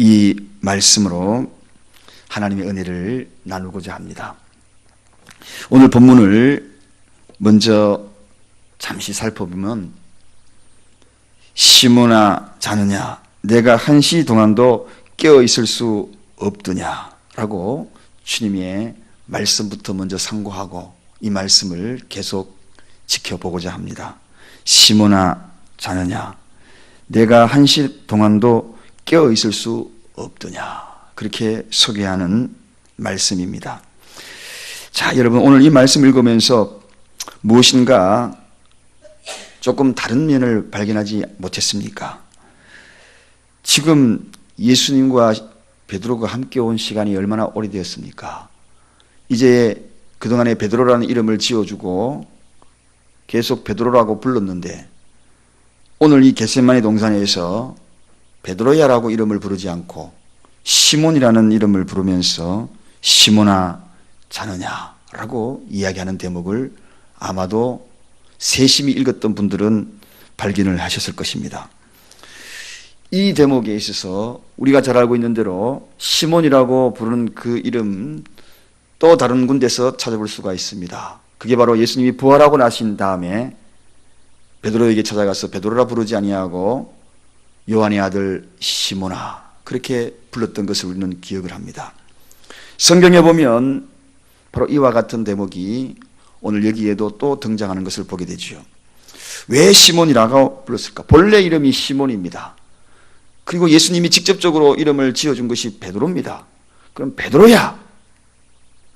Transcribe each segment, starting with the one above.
이 말씀으로 하나님의 은혜를 나누고자 합니다. 오늘 본문을 먼저 잠시 살펴보면 시몬아 자느냐 내가 한시 동안도 깨어 있을 수 없더냐 라고 주님의 말씀부터 먼저 상고하고 이 말씀을 계속 지켜보고자 합니다. 시몬아 자느냐 내가 한시 동안도 깨어 있을 수 없더냐 그렇게 소개하는 말씀입니다. 자, 여러분 오늘 이 말씀 읽으면서 무엇인가 조금 다른 면을 발견하지 못했습니까? 지금 예수님과 베드로가 함께 온 시간이 얼마나 오래되었습니까? 이제 그동안에 베드로라는 이름을 지어주고 계속 베드로라고 불렀는데 오늘 이 겟세마네 동산에서 베드로야라고 이름을 부르지 않고 시몬이라는 이름을 부르면서 시몬아 자느냐라고 이야기하는 대목을 아마도 세심히 읽었던 분들은 발견을 하셨을 것입니다. 이 대목에 있어서 우리가 잘 알고 있는 대로 시몬이라고 부르는 그 이름 또 다른 군데서 찾아볼 수가 있습니다. 그게 바로 예수님이 부활하고 나신 다음에 베드로에게 찾아가서 베드로라 부르지 아니하고 요한의 아들 시몬아 그렇게 불렀던 것을 우리는 기억을 합니다. 성경에 보면 바로 이와 같은 대목이 오늘 여기에도 또 등장하는 것을 보게 되죠. 왜 시몬이라고 불렀을까? 본래 이름이 시몬입니다. 그리고 예수님이 직접적으로 이름을 지어준 것이 베드로입니다. 그럼 베드로야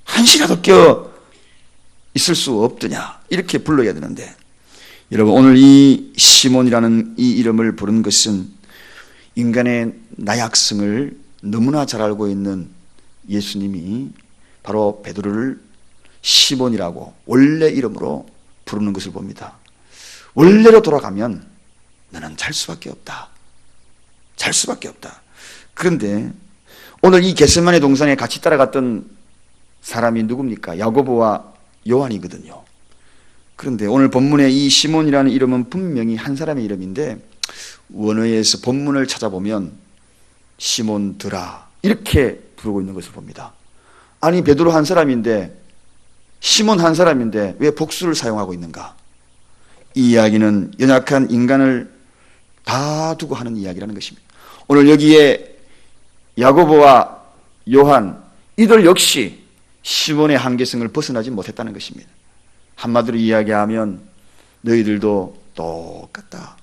한시라도 껴 있을 수 없더냐 이렇게 불러야 되는데 여러분 오늘 이 시몬이라는 이 이름을 부른 것은 인간의 나약성을 너무나 잘 알고 있는 예수님이 바로 베드로를 시몬이라고 원래 이름으로 부르는 것을 봅니다. 원래로 돌아가면 너는 잘 수밖에 없다. 잘 수밖에 없다. 그런데 오늘 이 겟세마네 동산에 같이 따라갔던 사람이 누굽니까? 야고보와 요한이거든요. 그런데 오늘 본문에 이 시몬이라는 이름은 분명히 한 사람의 이름인데 원어에서 본문을 찾아보면 시몬드라 이렇게 부르고 있는 것을 봅니다. 아니 베드로 한 사람인데 시몬 한 사람인데 왜 복수를 사용하고 있는가? 이 이야기는 연약한 인간을 다 두고 하는 이야기라는 것입니다. 오늘 여기에 야고보와 요한 이들 역시 시몬의 한계성을 벗어나지 못했다는 것입니다. 한마디로 이야기하면 너희들도 똑같다.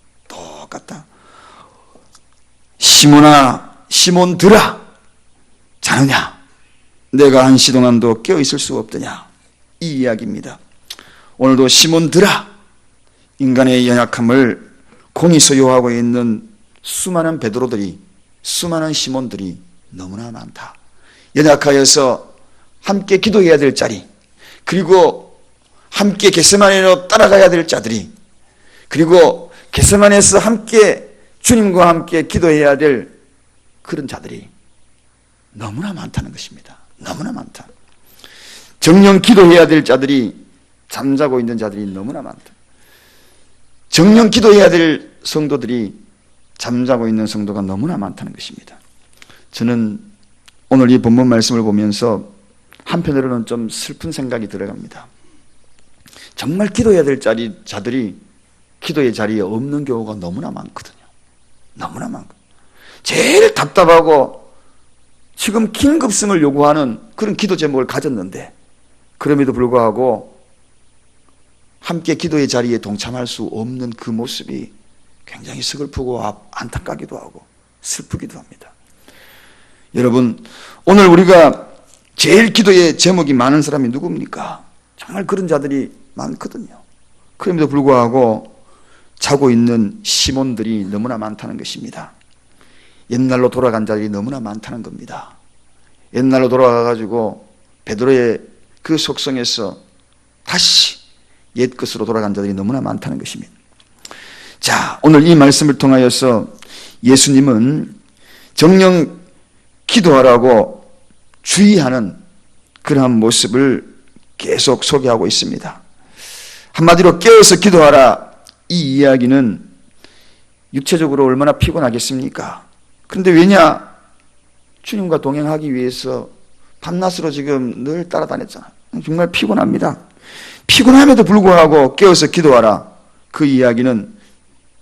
시몬아 시몬들아 자느냐 내가 한시 동안도 깨어있을 수 없더냐 이 이야기입니다. 오늘도 시몬들아 인간의 연약함을 공히 소유하고 있는 수많은 베드로들이 수많은 시몬들이 너무나 많다. 연약하여서 함께 기도해야 될 자리 그리고 함께 겟세마네로 따라가야 될 자들이 그리고 겟세마네에서 함께 주님과 함께 기도해야 될 그런 자들이 너무나 많다는 것입니다. 너무나 많다. 정령 기도해야 될 자들이 잠자고 있는 자들이 너무나 많다. 정령 기도해야 될 성도들이 잠자고 있는 성도가 너무나 많다는 것입니다. 저는 오늘 이 본문 말씀을 보면서 한편으로는 좀 슬픈 생각이 들어갑니다. 정말 기도해야 될 자들이 기도의 자리에 없는 경우가 너무나 많거든요. 너무나 많고 제일 답답하고 지금 긴급성을 요구하는 그런 기도 제목을 가졌는데 그럼에도 불구하고 함께 기도의 자리에 동참할 수 없는 그 모습이 굉장히 서글프고 안타깝기도 하고 슬프기도 합니다. 여러분 오늘 우리가 제일 기도의 제목이 많은 사람이 누굽니까? 정말 그런 자들이 많거든요. 그럼에도 불구하고 자고 있는 시몬들이 너무나 많다는 것입니다. 옛날로 돌아간 자들이 너무나 많다는 겁니다. 옛날로 돌아가가지고 베드로의 그 속성에서 다시 옛 것으로 돌아간 자들이 너무나 많다는 것입니다. 자, 오늘 이 말씀을 통하여서 예수님은 정령 기도하라고 주의하는 그러한 모습을 계속 소개하고 있습니다. 한마디로 깨어서 기도하라. 이 이야기는 육체적으로 얼마나 피곤하겠습니까? 그런데 왜냐? 주님과 동행하기 위해서 밤낮으로 지금 늘 따라다녔잖아. 정말 피곤합니다. 피곤함에도 불구하고 깨어서 기도하라. 그 이야기는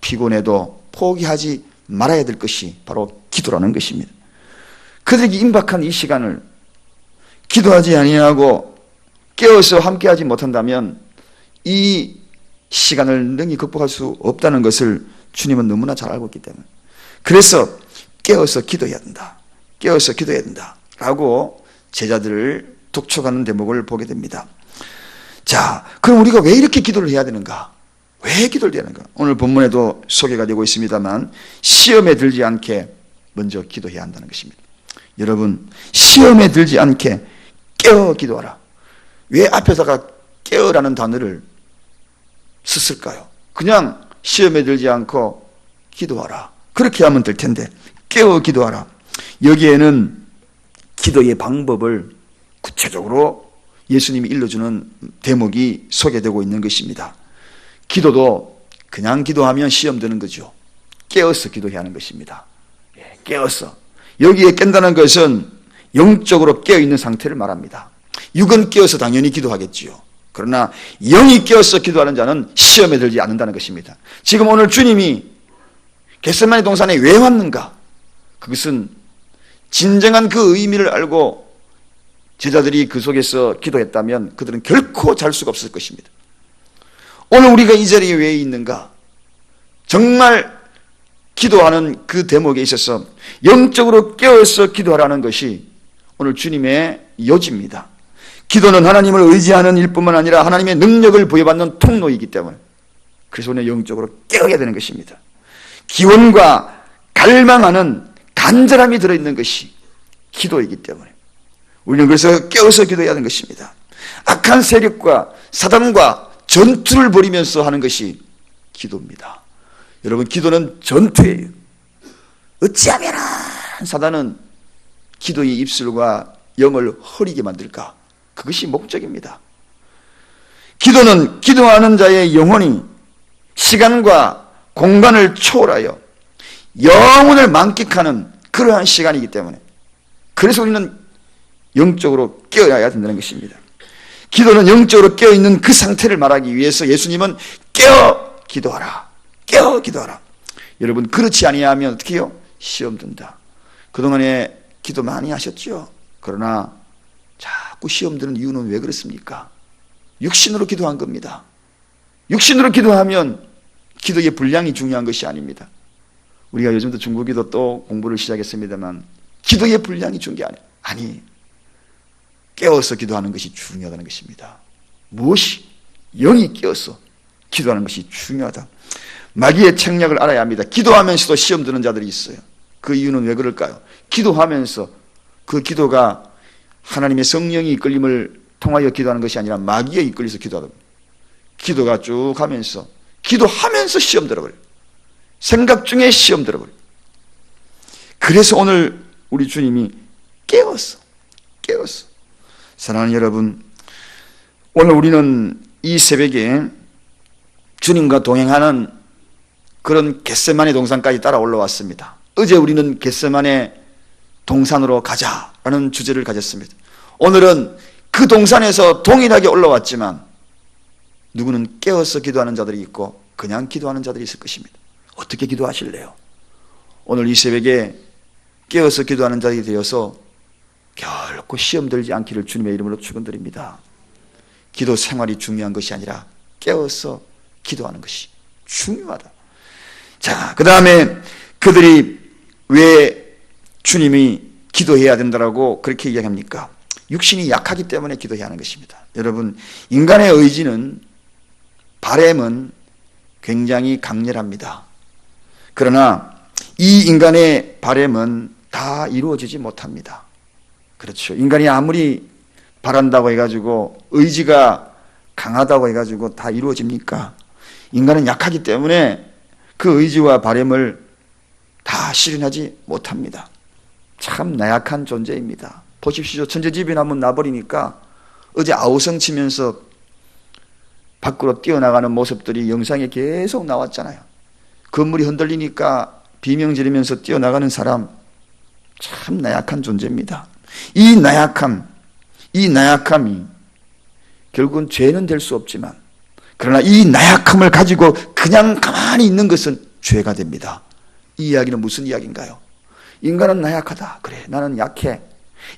피곤해도 포기하지 말아야 될 것이 바로 기도라는 것입니다. 그들에게 임박한 이 시간을 기도하지 아니하고 깨어서 함께하지 못한다면 이 시간을 능히 극복할 수 없다는 것을 주님은 너무나 잘 알고 있기 때문에, 그래서 깨어서 기도해야 된다. 깨어서 기도해야 된다. 라고 제자들을 독촉하는 대목을 보게 됩니다. 자, 그럼 우리가 왜 이렇게 기도를 해야 되는가? 왜 기도를 해야 되는가? 오늘 본문에도 소개가 되고 있습니다만 시험에 들지 않게 먼저 기도해야 한다는 것입니다. 여러분, 시험에 들지 않게 깨어 기도하라. 왜 앞에다가 깨어라는 단어를 썼을까요? 그냥 시험에 들지 않고 기도하라. 그렇게 하면 될 텐데 깨어 기도하라. 여기에는 기도의 방법을 구체적으로 예수님이 일러주는 대목이 소개되고 있는 것입니다. 기도도 그냥 기도하면 시험 드는 거죠. 깨어서 기도해야 하는 것입니다. 깨어서. 여기에 깬다는 것은 영적으로 깨어있는 상태를 말합니다. 육은 깨어서 당연히 기도하겠지요. 그러나 영이 깨어서 기도하는 자는 시험에 들지 않는다는 것입니다. 지금 오늘 주님이 겟세마네 동산에 왜 왔는가? 그것은 진정한 그 의미를 알고 제자들이 그 속에서 기도했다면 그들은 결코 잘 수가 없을 것입니다. 오늘 우리가 이 자리에 왜 있는가? 정말 기도하는 그 대목에 있어서 영적으로 깨어서 기도하라는 것이 오늘 주님의 요지입니다. 기도는 하나님을 의지하는 일뿐만 아니라 하나님의 능력을 부여받는 통로이기 때문에, 그래서 오늘 영적으로 깨어야 되는 것입니다. 기원과 갈망하는 간절함이 들어있는 것이 기도이기 때문에 우리는 그래서 깨어서 기도해야 하는 것입니다. 악한 세력과 사단과 전투를 벌이면서 하는 것이 기도입니다. 여러분, 기도는 전투예요. 어찌하면 사단은 기도의 입술과 영을 허리게 만들까? 그것이 목적입니다. 기도는 기도하는 자의 영혼이 시간과 공간을 초월하여 영혼을 만끽하는 그러한 시간이기 때문에, 그래서 우리는 영적으로 깨어야 된다는 것입니다. 기도는 영적으로 깨어있는 그 상태를 말하기 위해서 예수님은 깨어 기도하라. 깨어 기도하라. 여러분, 그렇지 아니하면 어떻게 해요? 시험 든다. 그동안에 기도 많이 하셨죠? 그러나 자꾸 시험 드는 이유는 왜 그렇습니까? 육신으로 기도한 겁니다. 육신으로 기도하면 기도의 분량이 중요한 것이 아닙니다. 우리가 요즘도 중국기도 또 공부를 시작했습니다만 기도의 분량이 중요한 게 아니에요. 깨어서 기도하는 것이 중요하다는 것입니다. 무엇이? 영이 깨어서 기도하는 것이 중요하다. 마귀의 책략을 알아야 합니다. 기도하면서도 시험 드는 자들이 있어요. 그 이유는 왜 그럴까요? 기도하면서 그 기도가 하나님의 성령이 이끌림을 통하여 기도하는 것이 아니라 마귀에 이끌려서 기도하다. 기도가 쭉 하면서 기도하면서 시험 들어버려요. 생각 중에 시험 들어버려요. 그래서 오늘 우리 주님이 깨웠어. 사랑하는 여러분, 오늘 우리는 이 새벽에 주님과 동행하는 그런 겟세마네 동산까지 따라 올라왔습니다. 어제 우리는 겟세마네 동산으로 가자라는 주제를 가졌습니다. 오늘은 그 동산에서 동일하게 올라왔지만 누구는 깨어서 기도하는 자들이 있고 그냥 기도하는 자들이 있을 것입니다. 어떻게 기도하실래요? 오늘 이 새벽에 깨어서 기도하는 자들이 되어서 결코 시험 들지 않기를 주님의 이름으로 축원드립니다. 기도 생활이 중요한 것이 아니라 깨어서 기도하는 것이 중요하다. 자, 그 다음에 그들이 왜 주님이 기도해야 된다라고 그렇게 이야기합니까? 육신이 약하기 때문에 기도해야 하는 것입니다. 여러분, 인간의 의지는, 바램은 굉장히 강렬합니다. 그러나 이 인간의 바램은 다 이루어지지 못합니다. 그렇죠. 인간이 아무리 바란다고 해가지고 의지가 강하다고 해가지고 다 이루어집니까? 인간은 약하기 때문에 그 의지와 바램을 다 실현하지 못합니다. 참 나약한 존재입니다. 보십시오. 천재지변 한번 나버리니까 어제 아우성 치면서 밖으로 뛰어나가는 모습들이 영상에 계속 나왔잖아요. 건물이 흔들리니까 비명 지르면서 뛰어나가는 사람, 참 나약한 존재입니다. 이 나약함이 결국은 죄는 될 수 없지만, 그러나 이 나약함을 가지고 그냥 가만히 있는 것은 죄가 됩니다. 이 이야기는 무슨 이야기인가요? 인간은 나약하다. 그래, 나는 약해.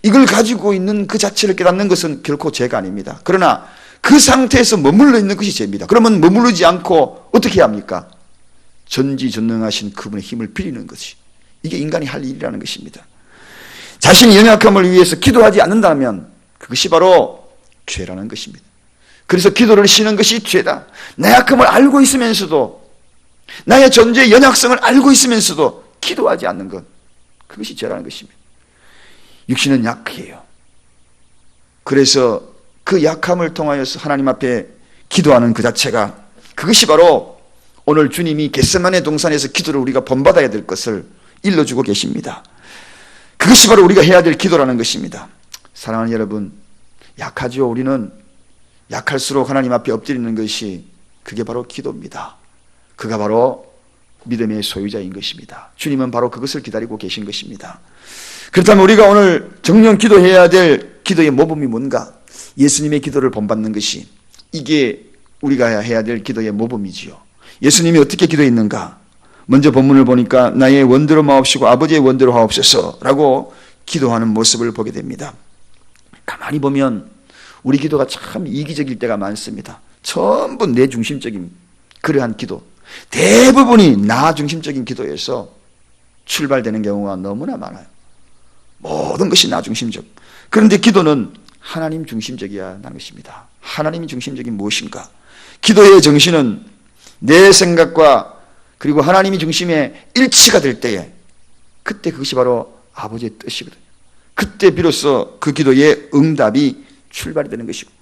이걸 가지고 있는 그 자체를 깨닫는 것은 결코 죄가 아닙니다. 그러나 그 상태에서 머물러 있는 것이 죄입니다. 그러면 머무르지 않고 어떻게 해야 합니까? 전지전능하신 그분의 힘을 빌리는 것이, 이게 인간이 할 일이라는 것입니다. 자신의 연약함을 위해서 기도하지 않는다면 그것이 바로 죄라는 것입니다. 그래서 기도를 쉬는 것이 죄다. 나약함을 알고 있으면서도, 나의 존재의 연약성을 알고 있으면서도 기도하지 않는 것, 그것이 죄라는 것입니다. 육신은 약해요. 그래서 그 약함을 통하여서 하나님 앞에 기도하는 그 자체가, 그것이 바로 오늘 주님이 겟세마네 동산에서 기도를 우리가 본받아야 될 것을 일러주고 계십니다. 그것이 바로 우리가 해야 될 기도라는 것입니다. 사랑하는 여러분, 약하죠. 우리는 약할수록 하나님 앞에 엎드리는 것이, 그게 바로 기도입니다. 그가 바로 믿음의 소유자인 것입니다. 주님은 바로 그것을 기다리고 계신 것입니다. 그렇다면 우리가 오늘 정녕 기도해야 될 기도의 모범이 뭔가? 예수님의 기도를 본받는 것이, 이게 우리가 해야 될 기도의 모범이지요. 예수님이 어떻게 기도했는가? 먼저 본문을 보니까 나의 원대로 마옵시고 아버지의 원대로 하옵소서라고 기도하는 모습을 보게 됩니다. 가만히 보면 우리 기도가 참 이기적일 때가 많습니다. 전부 내 중심적인 그러한 기도, 대부분이 나 중심적인 기도에서 출발되는 경우가 너무나 많아요. 모든 것이 나 중심적. 그런데 기도는 하나님 중심적이어야 하는 것입니다. 하나님이 중심적인 무엇인가? 기도의 정신은 내 생각과 그리고 하나님이 중심에 일치가 될 때에, 그때 그것이 바로 아버지의 뜻이거든요. 그때 비로소 그 기도의 응답이 출발이 되는 것이고,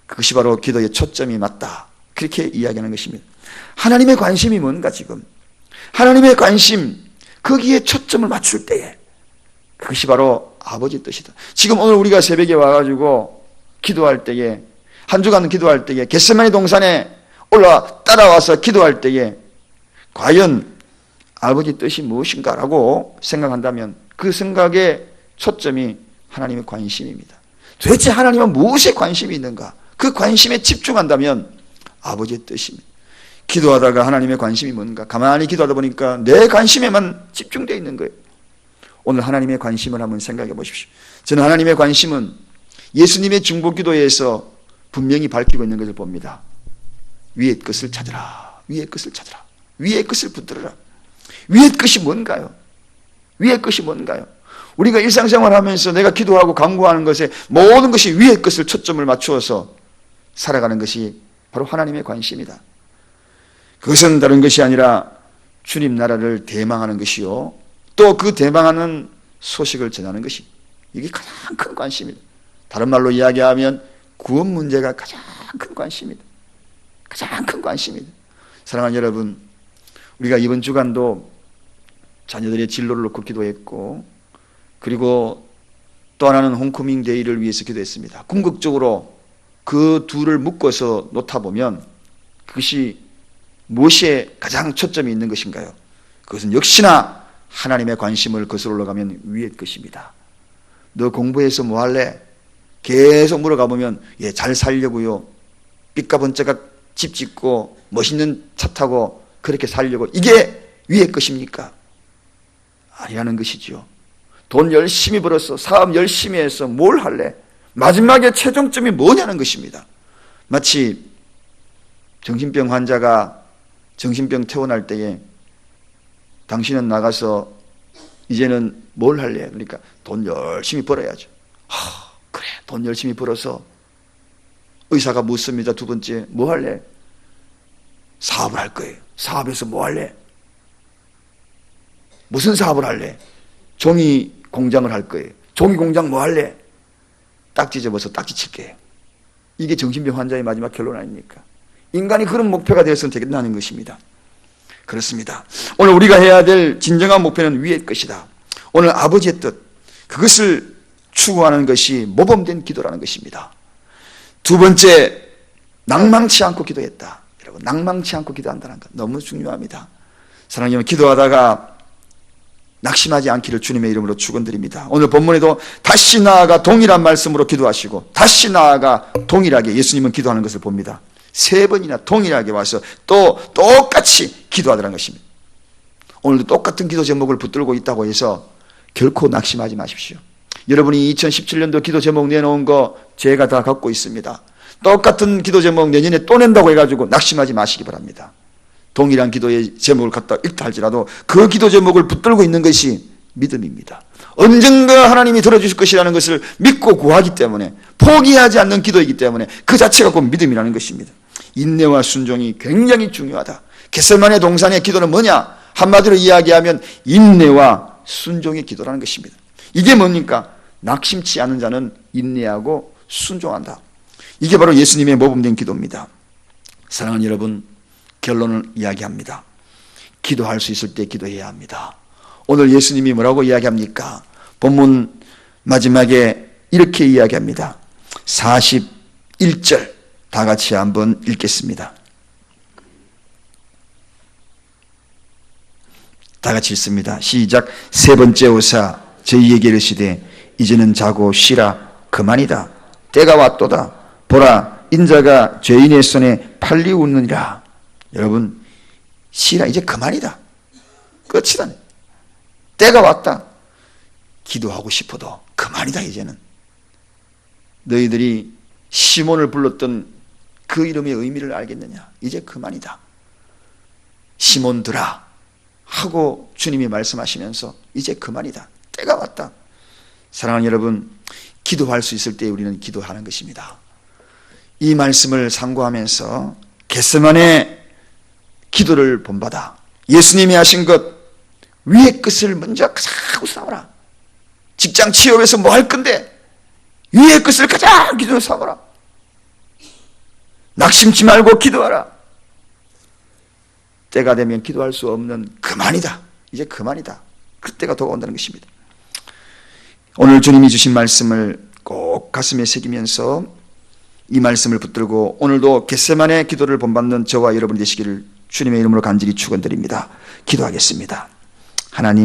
그것이 바로 기도의 초점이 맞다, 그렇게 이야기하는 것입니다. 하나님의 관심이 뭔가? 지금 하나님의 관심, 거기에 초점을 맞출 때에 그것이 바로 아버지의 뜻이다. 지금 오늘 우리가 새벽에 와가지고 기도할 때에, 한 주간 기도할 때에, 겟세마네 동산에 따라와서 기도할 때에 과연 아버지의 뜻이 무엇인가라고 생각한다면 그 생각의 초점이 하나님의 관심입니다. 도대체 하나님은 무엇에 관심이 있는가? 그 관심에 집중한다면 아버지의 뜻입니다. 기도하다가 하나님의 관심이 뭔가? 가만히 기도하다 보니까 내 관심에만 집중되어 있는 거예요. 오늘 하나님의 관심을 한번 생각해 보십시오. 저는 하나님의 관심은 예수님의 중보기도에서 분명히 밝히고 있는 것을 봅니다. 위의 것을 찾으라. 위의 것을 찾으라. 위의 것을 붙들어라. 위의 것이 뭔가요? 위의 것이 뭔가요? 우리가 일상생활 하면서 내가 기도하고 간구하는 것에 모든 것이 위의 것을 초점을 맞추어서 살아가는 것이 바로 하나님의 관심이다. 그것은 다른 것이 아니라 주님 나라를 대망하는 것이요, 또 그 대망하는 소식을 전하는 것이, 이게 가장 큰 관심이다. 다른 말로 이야기하면 구원 문제가 가장 큰 관심이다. 가장 큰 관심이다. 사랑하는 여러분, 우리가 이번 주간도 자녀들의 진로를 놓고 기도했고, 그리고 또 하나는 홈커밍 데이를 위해서 기도했습니다. 궁극적으로 그 둘을 묶어서 놓다 보면 그것이 무엇에 가장 초점이 있는 것인가요? 그것은 역시나 하나님의 관심을 거슬러 올라가면 위의 것입니다. 너 공부해서 뭐 할래? 계속 물어가 보면, 예, 잘 살려고요. 삐까번쩍 집 짓고 멋있는 차 타고 그렇게 살려고, 이게 위의 것입니까? 아니라는 것이죠. 돈 열심히 벌어서 사업 열심히 해서 뭘 할래? 마지막에 최종점이 뭐냐는 것입니다. 마치 정신병 환자가 정신병 퇴원할 때에 당신은 나가서 이제는 뭘 할래? 그러니까 돈 열심히 벌어야죠. 그래, 돈 열심히 벌어서 의사가 묻습니다. 두 번째, 뭐 할래? 사업을 할 거예요. 사업에서 뭐 할래? 무슨 사업을 할래? 종이 공장을 할 거예요. 종이 공장 뭐 할래? 딱지 접어서 딱지 칠게요. 이게 정신병 환자의 마지막 결론 아닙니까? 인간이 그런 목표가 되어서는 되겠다는 것입니다. 그렇습니다. 오늘 우리가 해야 될 진정한 목표는 위의 것이다. 오늘 아버지의 뜻, 그것을 추구하는 것이 모범된 기도라는 것입니다. 두 번째, 낭망치 않고 기도했다. 여러분, 낭망치 않고 기도한다는 것 너무 중요합니다. 사랑하는 여러분, 기도하다가 낙심하지 않기를 주님의 이름으로 축원드립니다. 오늘 본문에도 다시 나아가 동일한 말씀으로 기도하시고 다시 나아가 동일하게 예수님은 기도하는 것을 봅니다. 3번이나 동일하게 와서 또 똑같이 기도하더라는 것입니다. 오늘도 똑같은 기도 제목을 붙들고 있다고 해서 결코 낙심하지 마십시오. 여러분이 2017년도 기도 제목 내놓은 거 제가 다 갖고 있습니다. 똑같은 기도 제목 내년에 또 낸다고 해가지고 낙심하지 마시기 바랍니다. 동일한 기도의 제목을 갖다 읽다 할지라도 그 기도 제목을 붙들고 있는 것이 믿음입니다. 언젠가 하나님이 들어주실 것이라는 것을 믿고 구하기 때문에, 포기하지 않는 기도이기 때문에 그 자체가 곧 믿음이라는 것입니다. 인내와 순종이 굉장히 중요하다. 겟세마네 동산의 기도는 뭐냐? 한마디로 이야기하면 인내와 순종의 기도라는 것입니다. 이게 뭡니까? 낙심치 않은 자는 인내하고 순종한다. 이게 바로 예수님의 모범된 기도입니다. 사랑하는 여러분, 결론을 이야기합니다. 기도할 수 있을 때 기도해야 합니다. 오늘 예수님이 뭐라고 이야기합니까? 본문 마지막에 이렇게 이야기합니다. 41절 다 같이 한번 읽겠습니다. 다 같이 읽습니다. 시작. 3번째 오사 저희에게 이르시되 이제는 자고 쉬라. 그만이다. 때가 왔도다. 보라, 인자가 죄인의 손에 팔리 웃느니라. 여러분, 쉬라. 이제 그만이다. 끝이다. 때가 왔다. 기도하고 싶어도 그만이다. 이제는 너희들이 시몬을 불렀던 그 이름의 의미를 알겠느냐? 이제 그만이다. 시몬들아 하고 주님이 말씀하시면서 이제 그만이다. 때가 왔다. 사랑하는 여러분, 기도할 수 있을 때 우리는 기도하는 것입니다. 이 말씀을 상고하면서 겟세마네 기도를 본받아 예수님이 하신 것, 위의 것을 먼저 가자고 싸워라. 직장 취업에서 뭐 할 건데 위의 것을 가자 기도로 싸워라. 낙심치 말고 기도하라. 때가 되면 기도할 수 없는 그만이다. 이제 그만이다. 그때가 다가온다는 것입니다. 오늘 주님이 주신 말씀을 꼭 가슴에 새기면서 이 말씀을 붙들고 오늘도 겟세마네 기도를 본받는 저와 여러분이 되시기를 주님의 이름으로 간절히 축원드립니다. 기도하겠습니다. 하나님,